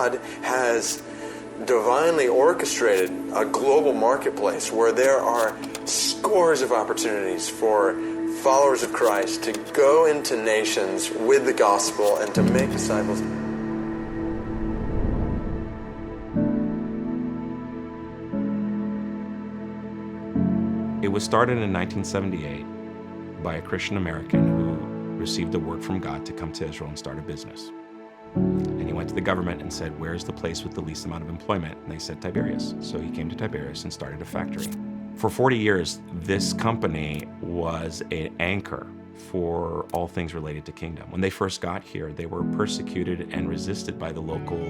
God has divinely orchestrated a global marketplace where there are scores of opportunities for followers of Christ to go into nations with the gospel and to make disciples. It was started in 1978 by a Christian American who received a word from God to come to Israel and start a business. And he went to the government and said, where's the place with the least amount of employment? And they said Tiberias. So he came to Tiberias and started a factory. For 40 years, this company was an anchor for all things related to kingdom. When they first got here, they were persecuted and resisted by the local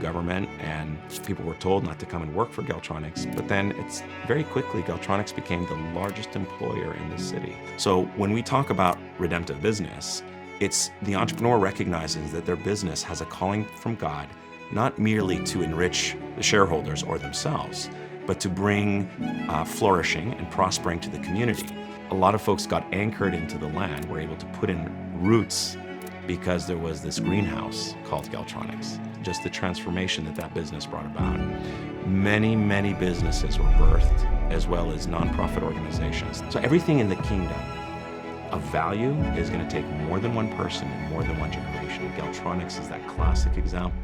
government, and people were told not to come and work for Galtronics. But then very quickly, Galtronics became the largest employer in the city. So when we talk about redemptive business, it's the entrepreneur recognizes that their business has a calling from God, not merely to enrich the shareholders or themselves, but to bring flourishing and prospering to the community. A lot of folks got anchored into the land, were able to put in roots because there was this greenhouse called Galtronics. Just the transformation that business brought about. Many, many businesses were birthed, as well as nonprofit organizations. So everything in the kingdom of value is going to take more than one person and more than one generation. Galtronics is that classic example.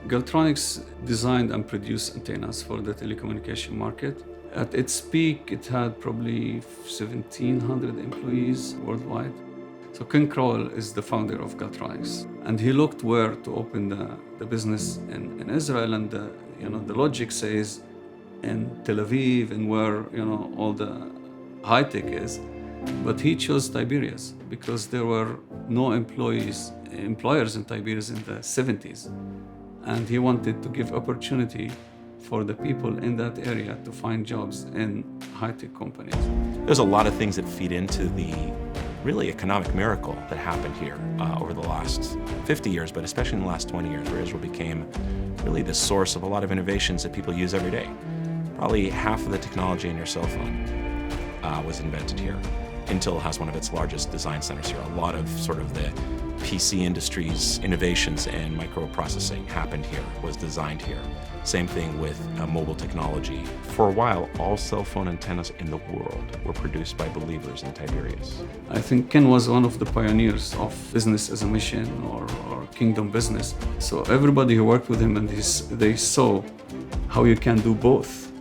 Galtronics designed and produced antennas for the telecommunication market. At its peak, it had probably 1,700 employees worldwide. So Ken Crowell is the founder of Galtronics, and he looked where to open the business in Israel, and the logic says in Tel Aviv and where all the high tech is, but he chose Tiberias because there were no employers in Tiberias in the 70s. And he wanted to give opportunity for the people in that area to find jobs in high-tech companies. There's a lot of things that feed into the really economic miracle that happened here over the last 50 years, but especially in the last 20 years, where Israel became really the source of a lot of innovations that people use every day. Probably half of the technology in your cell phone was invented here. Intel has one of its largest design centers here. A lot of sort of the PC industry's innovations and microprocessing happened here, was designed here. Same thing with mobile technology. For a while, all cell phone antennas in the world were produced by believers in Tiberias. I think Ken was one of the pioneers of business as a mission or kingdom business. So everybody who worked with him and they saw how you can do both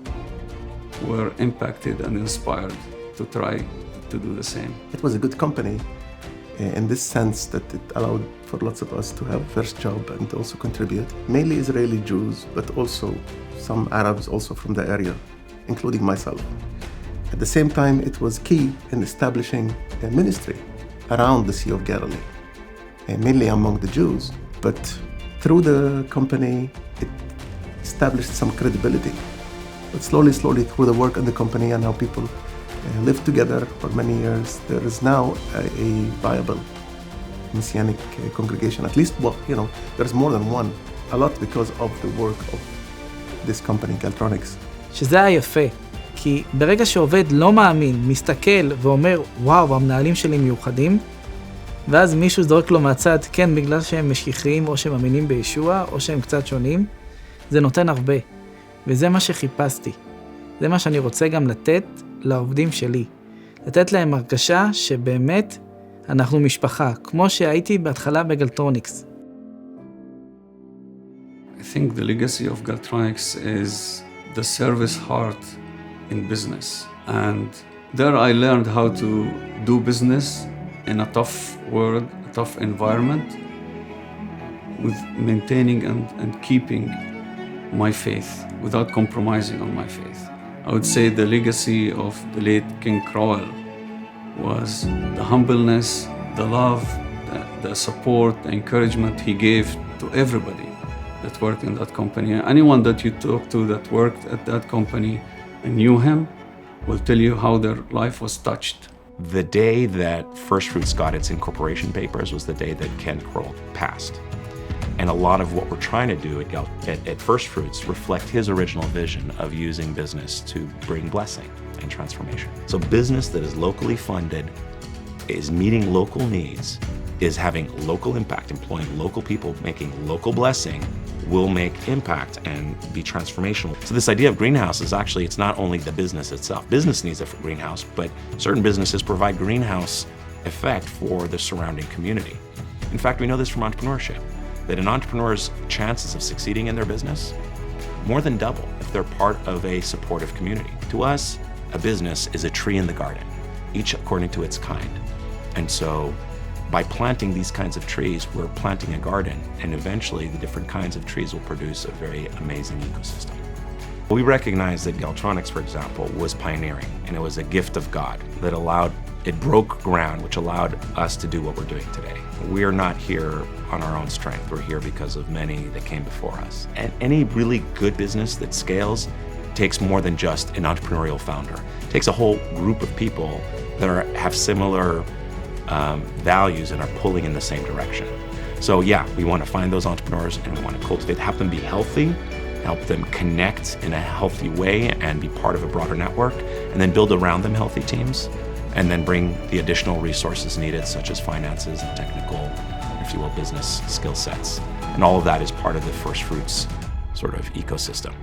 were impacted and inspired to try to do the same. It was a good company in this sense that it allowed for lots of us to have first job and also contribute. Mainly Israeli Jews, but also some Arabs also from the area, including myself. At the same time, it was key in establishing a ministry around the Sea of Galilee, mainly among the Jews. But through the company, it established some credibility. But slowly through the work in the company and how people lived together for many years, there is now a viable Messianic congregation. At least, there's more than one. A lot because of the work of this company, Galtronics. שזה היה יפה, כי ברגע שעובד לא מאמין, מסתכל ואומר, וואו, המנהלים שלי מיוחדים, ואז מישהו זורק לו מהצד, כן, בגלל שהם משיחיים או שהם מאמינים בישוע, או שהם קצת שונים, זה נותן הרבה. וזה מה שחיפשתי. זה מה שאני רוצה גם לתת לעובדים שלי. לתת להם הרגשה שבאמת אנחנו משפחה, כמו שהייתי בהתחלה בגלטרוניקס. I think the legacy of Galtronics is the service heart in business. And there I learned how to do business in a tough world, a tough environment, with maintaining and keeping my faith without compromising on my faith. I would say the legacy of the late Ken Crowell was the humbleness, the love, the support, the encouragement he gave to everybody that worked in that company. Anyone that you talk to that worked at that company and knew him will tell you how their life was touched. The day that Firstfruits got its incorporation papers was the day that Ken Crowell passed. And a lot of what we're trying to do at Firstfruits reflect his original vision of using business to bring blessing and transformation. So business that is locally funded, is meeting local needs, is having local impact, employing local people, making local blessing, will make impact and be transformational. So this idea of greenhouse is actually, it's not only the business itself. Business needs a greenhouse, but certain businesses provide greenhouse effect for the surrounding community. In fact, we know this from entrepreneurship, that an entrepreneur's chances of succeeding in their business more than double if they're part of a supportive community. To us, a business is a tree in the garden, each according to its kind. And so by planting these kinds of trees, we're planting a garden, and eventually the different kinds of trees will produce a very amazing ecosystem. We recognize that Galtronics, for example, was pioneering, and it was a gift of God that it broke ground, which allowed us to do what we're doing today. We're not here on our own strength. We're here because of many that came before us. And any really good business that scales takes more than just an entrepreneurial founder. It takes a whole group of people that have similar values and are pulling in the same direction. So yeah, we want to find those entrepreneurs and we want to cultivate, help them be healthy, help them connect in a healthy way and be part of a broader network, and then build around them healthy teams, and then bring the additional resources needed, such as finances and technical, if you will, business skill sets. And all of that is part of the Firstfruits sort of ecosystem.